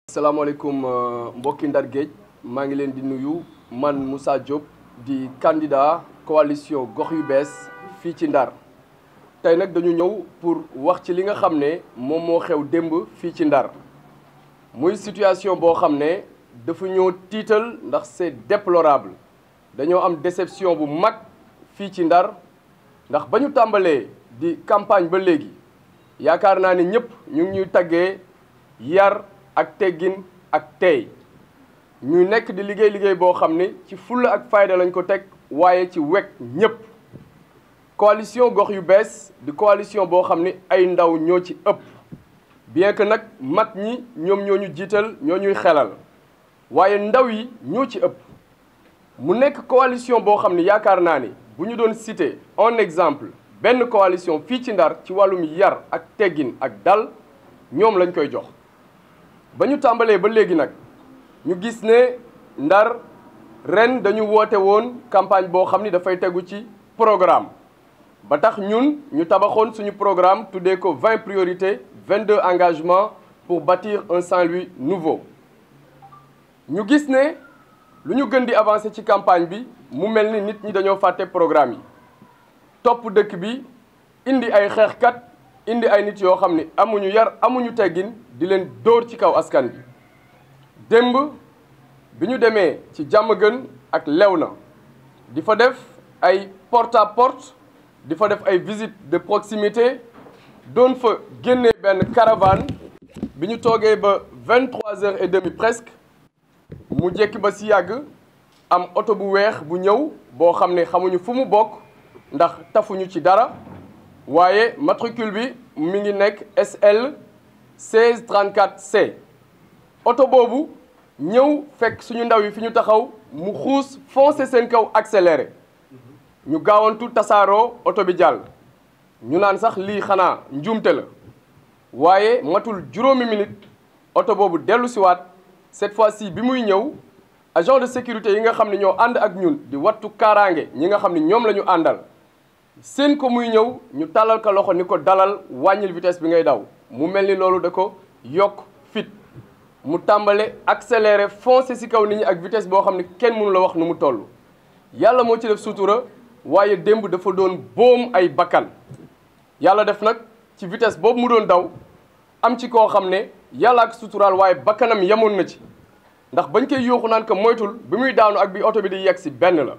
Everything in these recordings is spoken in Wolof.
salaamaaleykum mbokki Ndar Géej maa ngi leen di nuyu man Moussa Diop di candidat coalition gox yu bees fii ci Ndar tey nag dañu ñëw pour wax ci li nga xam ne moom moo xew démb fii ci Ndar muy situation boo xam ne dafa ñoo tiital ndax c'est déplorable dañoo am déception bu mag fii ci Ndar ndax ba ñu tàmbalee di campagne ba léegi yaakaar naa ne ñëpp ñu ngi ñuy taggee yar ak teggin ak tey ñu nekk di liggéey boo xam ne ci fulla ak fayda lañ ko teg waaye ci wekk ñëpp coalition gox yu bees di coalition boo xam ne ay ndaw ñoo ci ëpp bien que nag mag ñi ñoom ñoo ñu jiital ñoo ñuy xelal waaye ndaw yi ñoo ci ëpp mu nekk coalition boo xam ne yaakaar naa ni bu ñu doon citer un exemple benn coalition fii ci Ndar ci wàllum yar ak teggin ak dal ñoom lañ koy jox ba ñu tàmbalee ba léegi nag ñu gis ne Ndar ren dañu woote woon campagne boo xam ni dafay tegu ci programme ba tax ñun ñu tabaxoon suñu programme tuddee ko 20 priorités 22 engagements pour bâtir un Saint-Louis nouveau ñu gis ne lu ñu gën di avancer ci campagne bi mu mel ni nit ñi dañoo fàtte programme yi topp dëkk bi indi ay xeexkat indi ay nit yoo xam ne amuñu yar amuñu teggin di leen dóor ci kaw askan bi démb bi ñu demee ci Diamaguène ak Léona di fa def ay porte à porte di fa def ay visite de proximité doon fa génnee benn caravane bi ñu toogee ba 23h30 presque mu jekki ba si yàgg am oto bu weex bu ñëw boo xam ne xamuñu fu mu bokk ndax tafuñu ci dara waaye matricule bi mi ngi nekk SL 1634C oto boobu ñëw fekk suñu ndaw yi fi ñu taxaw mu xuus foncé seen kaw accéléré ñu gaawantu tasaaroo oto bi jàll ñu naan sax lii xanaa njuumte la waaye matul juróomi minute oto boobu dellu siwaat cette fois-ci bi muy ñëw agent de sécurité yi nga xam ne ñoo ànd ak ñun di wattu kaaraange ñi nga xam ne ñoom la ñu àndal seen ko muy ñëw ñu tàllal ko loxo ni ko dalal wàññil vitesse bi ngay daw mu mel ni loolu da ko yokk fit mu tàmbale accéléré foncé ci kaw nit ñi ak vitesse boo xam ne kenn mënu la wax nu mu toll yàlla moo ci def sutura waaye démb dafa doon boom ay bakkan yàlla def nag ci vitesse boobu mu doon daw am ci koo xam ne yàlla ak suturaal waaye bakkanam yemoon na ci ndax bañ koy yuuxu naan ko moytul bi muy daanu ak bi oto bi di yegg si benn la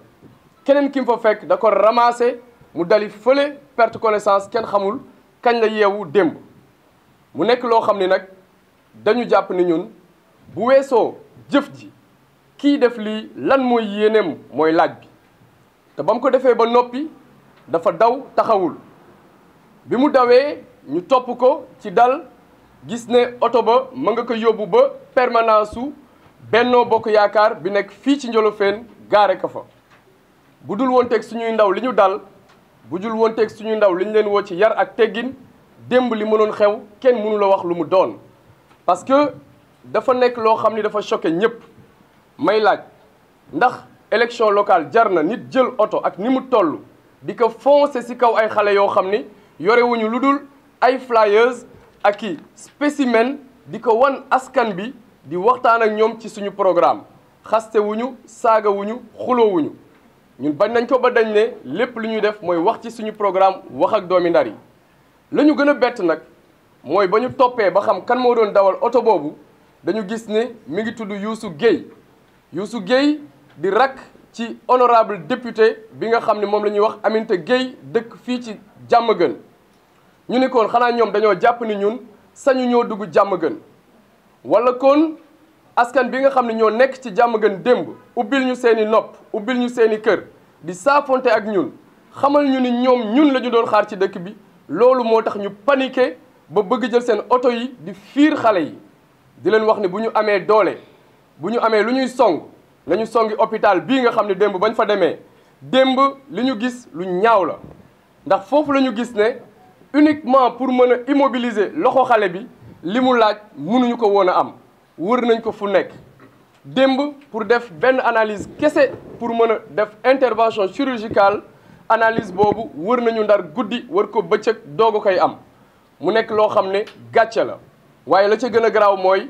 keneen ki mu fa fekk da ko ramassé mu dali fële perte connaissance kenn xamul kañ la yeewu démb mu nekk loo xam ne nag dañu jàpp ni ñun bu weesoo jëf ji kii def lii lan mooy yéeneem mooy laaj bi te ba mu ko defee ba noppi dafa daw taxawul bi mu dawee ñu topp ko ci dal gis ne oto ba ma nga ko yóbbu ba permanence su Benno Bokk Yaakaar bi nekk fii ci Njolofeen gaare ko fa bu dul woon teg suñuy ndaw li ñu dal bu dul woon teg suñuy ndaw li ñu leen woo ci yar ak teggin démb li mënoon xew kenn mënu la wax lu mu doon parce que dafa nekk loo xam ni dafa choqué ñëpp may laaj ndax élection locale jar na nit jël oto ak ni mu toll di ko foncer ci kaw ay xale yoo xam ni yorewuñu lu dul ay flyers ak i spécimen di ko wan askan bi di waxtaan ak ñoom ci suñu programme xaste wuñu saaga wuñu xuloo wuñu ñun bañ nañ ko ba dañ ne lépp lu ñuy def mooy wax ci suñu programme wax ak doomi Ndar yi la ñu gën a bett nag mooy ba ñu toppee ba xam kan moo doon dawal oto boobu dañu gis ne mi ngi tudd Youssou Gueye di rakk ci honorable député bi nga xam ne moom la ñuy wax Aminata Gueye dëkk fii ci Diamaguène ñu ne kon xanaa ñoom dañoo jàpp ni ñun sañu ñoo dugg Diamaguène wala kon askan bi nga xam ne ñoo nekk ci Diamaguène démb ubbil ñu seeni nopp ubbil ñu seeni kër di saafonte ak ñun xamal ñu ni ñoom ñun la ñu doon xaar ci dëkk bi loolu moo tax ñu paniqué ba bëgg jël seen oto yi di fiir xale yi di leen wax ne bu ñu amee doole bu ñu amee lu ñuy song nañu songi hôpital bii nga xam ne démb bañ fa demee démb li ñu gis lu ñaaw la ndax foofu la ñu gis ne uniquement pour mën a immobiliser loxo xale bi li mu laaj mënuñu ko woon a am wër nañ ko fu nekk démb pour def benn analyse kese pour mën a def intervention chirurgicale analyse boobu wër nañu Ndar guddi wër ko bëccëg doog a koy am mu nekk loo xam ne gàcce la waaye la ca gën a garaaw mooy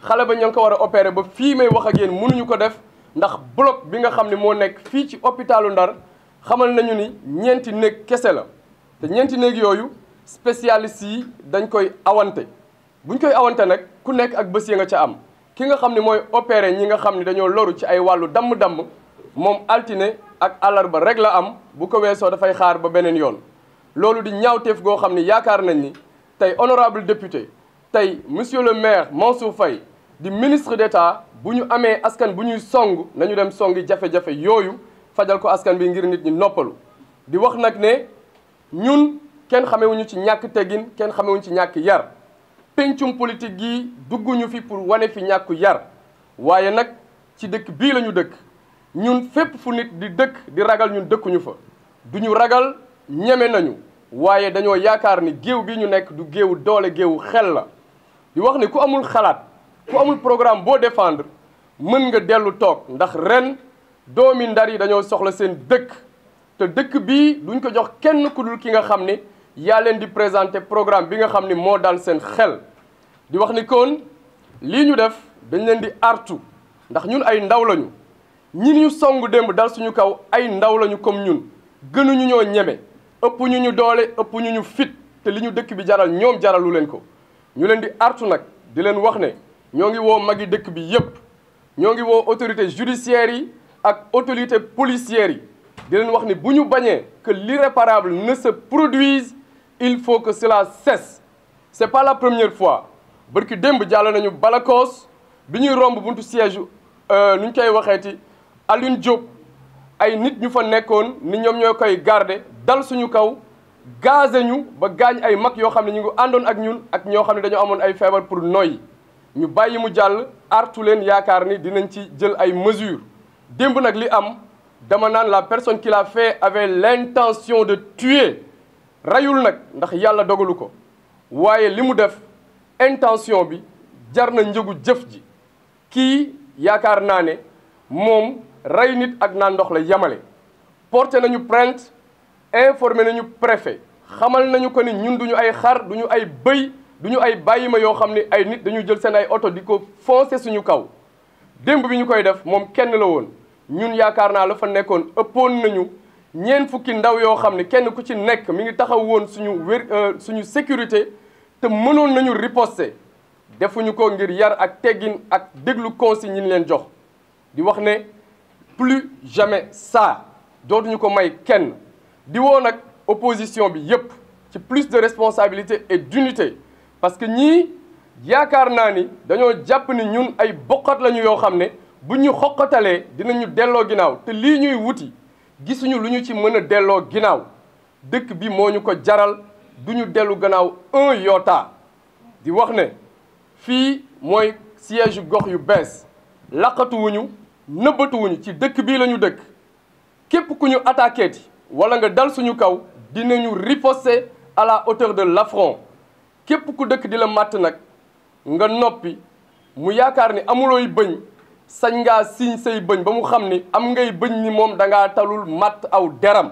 xale ba ña ngi ko war a opérer ba fii may wax ak yéen mënuñu ko def ndax bloc bi nga xam ne moo nekk fii ci hôpitalu Ndar xamal nañu ni ñeenti néeg kese la te ñeenti néeg yooyu spécialistes yi dañ koy awante buñ koy awante nag ku nekk ak bés ya nga ca am ki nga xam ne mooy opérer ñi nga xam ne dañoo loru ci ay wàllu damm-damm moom altine ak àllarba rek la am bu ko weesoo dafay xaar ba beneen yoon loolu di ñaawteef goo xam ne yaakaar nañ ni tey honorable député tey monsieur le maire Mansour Faye di ministre d'État bu ñu amee askan bu ñuy song nañu dem songi jafe-jafe yooyu fajal ko askan bi ngir nit ñi noppalu di wax nag ne ñun kenn xamewuñu ci ñàkk teggin kenn xamewuñu ci ñàkk yar pencum politique gi dugguñu fi pour wane fi ñàkku yar waaye nag ci dëkk bii la ñu dëkk ñun fépp fu nit di dëkk di ragal ñun dëkkuñu fa duñu ragal ñeme nañu waaye dañoo yaakaar ni géew bi ñu nekk du géewu doole géewu xel la di wax ni ku amul xalaat ku amul programme boo défendre mën nga dellu toog ndax ren doomi Ndar yi dañoo soxla seen dëkk te dëkk bii duñ ko jox kenn ku dul ki nga xam ni yaa leen di présenter programme bi nga xam ni moo dal seen xel di wax ni kon lii ñu def dañ leen di artu ndax ñun ay ndaw lañu ñi ñu song démb dal suñu kaw ay ndaw lañu comme ñun gënuñu ñoo ñeme ëpp ñu doole ëpp ñu fit te li ñu dëkk bi jaral ñoom jaralu leen ko ñu leen di artu nag di leen wax ne ñoo ngi woo magi dëkk bi yépp ñoo ngi woo autorités judiciaires yi ak autorités policières yi di leen wax ni bu ñu bañee que l'irréparable ne se produise il faut que cela cesse c'est pas la première fois barki démb jàll nañu Balakoos bi ñuy romb buntu siège nu ñu koy waxeeti Alioune Diop ay nit ñu fa nekkoon ni ñoom ñoo koy garder dal suñu kaw gazé ñu ba gaañ ay mag yoo xam ne ñu ngi àndoon ak ñun ak ñoo xam ne dañoo amoon ay feebar pour noyyi ñu bàyyi mu jàll artu leen yaakaar ni dinañ ci jël ay mesures démb nag li am dama naan la personne qui l'a fait avait l'intention de tuer rayul nag ndax yàlla dogalu ko waaye li mu def intention bi jar na njëgu jëf ji kii yaakaar naa ne moom rey nit ak naan ndox la yamale porté nañu plainte informé nañu préfet xamal nañu ko ni ñun duñu ay xar duñu ay bëy duñu ay bàyyima yoo xam ne ay nit dañu jël seen ay oto di ko foncé suñu kaw démb bi ñu koy def moom kenn la woon ñun yaakaar naa la fa nekkoon ëppoon nañu ñeent fukki ndaw yoo xam ne kenn ku ci nekk mi ngi taxaw woon suñu sécurité te mënoon nañu riposter defuñu ko ngir yar ak teggin ak déglu consigne yi ñu leen jox di wax ne plus jamais ça dootuñu ko may kenn di woo nag opposition bi yépp ci plus de responsabilité et d'unité parce que ñii yaakaar naa ni dañoo jàpp ni ñun ay bokkat lañu yoo xam ne bu ñu xoqatalee dinañu delloo ginnaaw te lii ñuy wuti gisuñu lu ñu ci mën a delloo ginnaaw dëkk bi moo ñu ko jaral duñu dellu gannaaw un iota di wax ne fii mooy siège gox yu bees laqatuwuñu nëbbatuwuñu ci dëkk bii la ñu dëkk képp ku ñu attaqué ti wala nga dal suñu kaw dinañu riposter à la hauteur de l'affront képp ku dëkk di la matt nag nga noppi mu yaakaar ni amulooy bëñ sañ ngaa siñ say bëñ ba mu xam ni am ngay bëñ ni moom dangaa talul matt aw deram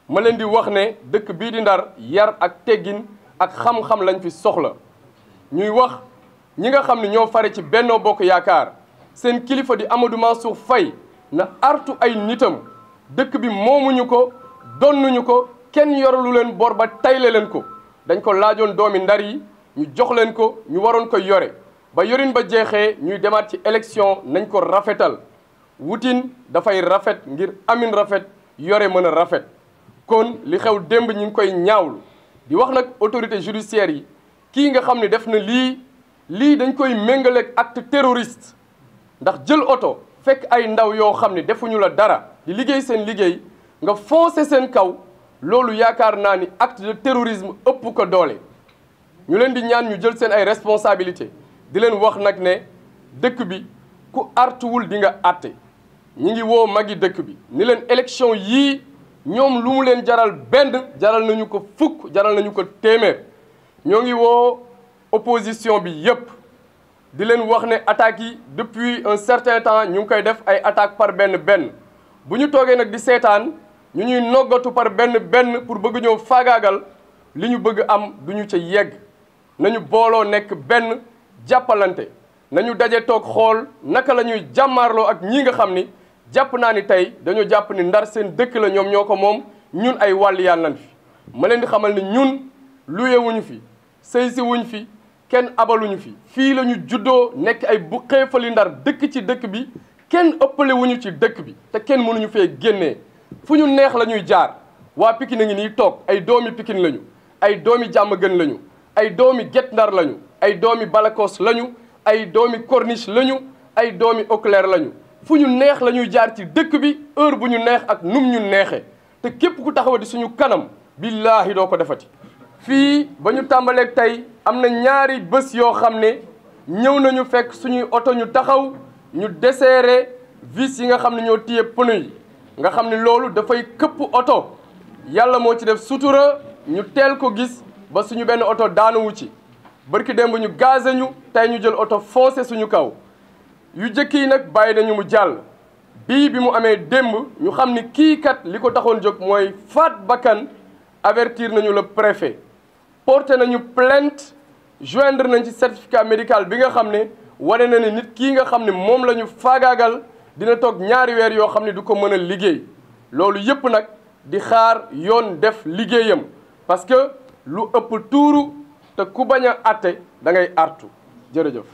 ma leen di wax ne dëkk bii di Ndar yar ak teggin ak xam-xam lañ fi soxla ñuy wax ñi nga xam ne ñoo fare ci Benno Bokk Yaakaar seen kilifa di Amadou Mansour Faye na artu ay nitam dëkk bi moomuñu ko donnuñu ko kenn yoralu leen bor ba tayle leen ko dañ ko laajoon doomi Ndar yi ñu jox leen ko ñu waroon ko yore ba yorin ba jeexee ñuy demaat ci élection nañ ko rafetal wutin dafay rafet ngir amin rafet yore mën a rafet kon li xew démb ñi ngi koy ñaawlu di wax nag autorité judiciaire yi kii nga xam ne def na lii dañ koy méngaleeg acte terroriste ndax jël oto fekk ay ndaw yoo xam ne defuñu la dara di liggéey seen liggéey nga foncé seen kaw loolu yaakaar naa ni acte de terrorisme ëpp ko doole ñu leen di ñaan ñu jël seen ay responsabilité di leen wax nag ne dëkk bi ku artuwul di nga àtte ñi ngi woo magi dëkk bi ni leen élection yii ñoom lu mu leen jaral benn jaral nañu ko fukk jaral nañu ko téeméer ñoo ngi woo opposition bi yépp di leen wax ne attaques yi depuis un certain temps ñu ngi koy def ay attaques par benn bu ñu toogee nag di seetaan ñu ñuy noggatu par benn pour bëgg ñëw faagaagal li ñu bëgg am duñu ca yegg nañu booloo nekk benn jàppalante nañu daje toog xool naka la ñuy jàmmaarloo ak ñii nga xam ni jàpp naa ni tey dañoo jàpp ni Ndar seen dëkk la ñoom ñoo ko moom ñun ay wàlliyaan lañ fi. ma leen di xamal ni ñun luyewuñu fi sëy si wuñ fi kenn abaluñu fi fii la ñu juddoo nekk ay bu xeefali Ndar dëkk ci dëkk bi kenn ëppale wuñu ci dëkk bi te kenn mënuñu fee génnee fu ñu neex la ñuy jaar. waa Pikine a ngi nii toog ay doomi Pikine lañu ay doomi Diamaguène lañu ay doomi Guet Ndar lañu ay doomi Balakos lañu ay doomi Corniche lañu ay doomi Auclair lañu fu ñu neex la ñuy jaar ci dëkk bi heure bu ñu neex ak num ñu neexee te képp ku taxawati suñu kanam billaahi doo ko defati. fii ba ñu tàmbaleeg tey am na ñaari bés yoo xam ne ñëw nañu fekk suñuy oto ñu taxaw ñu desserré vis yi nga xam ne ñoo téye pneu yi nga xam ne loolu dafay këpp oto. yàlla moo ci def sutura ñu teel ko gis ba suñu benn oto daanuwu ci barki démb ñu gazé ñu tey ñu jël oto foncé suñu kaw yu jëkk yi nag bàyyi nañu mu jàll bii bi mu amee démb ñu xam ni kii kat li ko taxoon jóg mooy faat bakkan avertir nañu le préfet porté nañu plainte joindre nañ ci certificat médical bi nga xam ne wane na ni nit kii nga xam ne moom la ñu faagaagal dina toog ñaari weer yoo xam ne du ko mën a liggéey loolu yëpp nag di xaar yoon def liggéeyam parce que lu ëpp tuuru te ku bañ a àtte da ngay artu jërëjëf